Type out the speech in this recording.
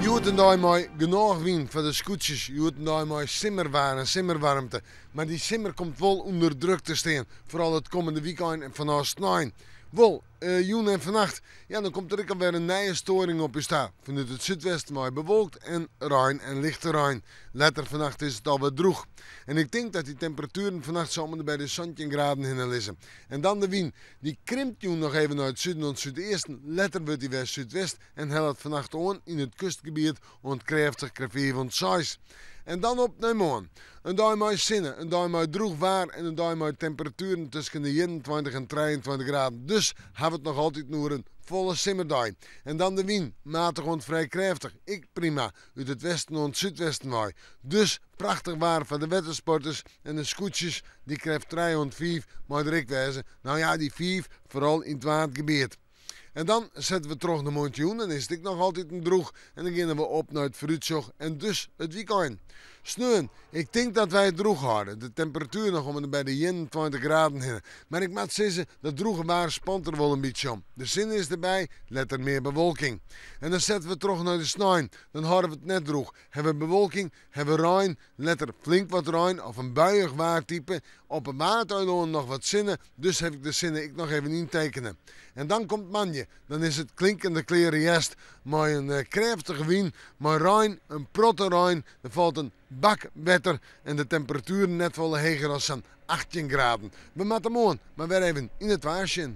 Joeten daar maar genoeg wind voor de scootjes. Joeten daar maar simmerwaar en simmerwarmte. Maar die simmer komt wel onder druk te staan. Vooral het komende weekend en vanaf 9. Wel, joen en vannacht, ja, dan komt er ook alweer een nieuwe storing op je staan. Vanuit het zuidwesten maar bewolkt en ruim en lichte ruim. Later vannacht is het alweer droog. En ik denk dat die temperaturen vannacht zomaar bij de 17 graden heen liggen. En dan de wind, die krimpt nu nog even naar het zuiden en het zuidesten. Later wordt die weer zuidwest en helpt vannacht aan in het kustgebied ontkräftig kreeg van 6. En dan op naar morgen. Een dag met zinnen, een dag met droog waar en een dag met temperaturen tussen de 21 en 23 graden. Dus hebben we het nog altijd nog een volle simmerdag. En dan de wind, matig en vrij krachtig. Ik prima, uit het westen en het zuidwesten waai. Dus prachtig waar voor de watersporters en de scootjes, die krijgt 305, maar direct wijzen. Nou ja, die 5, vooral in het watergebied. En dan zetten we terug naar Montjoen en is het nog altijd een droog. En dan gaan we op naar het fruitjog en dus het weekend. Sneeuwen, ik denk dat wij het droog houden. De temperatuur nog om bij de 21 graden heen. Maar ik moet zeggen, dat droge waar spant er wel een beetje om. De zin is erbij, let er meer bewolking. En dan zetten we terug naar de sneeuw. Dan houden we het net droog. Hebben we bewolking, hebben we ruim, let er flink wat ruim of een buiig waartype. Op een watertuin nog wat zinnen, dus heb ik de zinnen ik nog even intekenen. En dan komt manje, dan is het klinkende kleren jest, maar een krachtige wind, maar ruim, een protte ruim, er valt een bak wetter en de temperatuur net wel hoger als 18 graden. We moeten morgen maar weer even in het waarsje.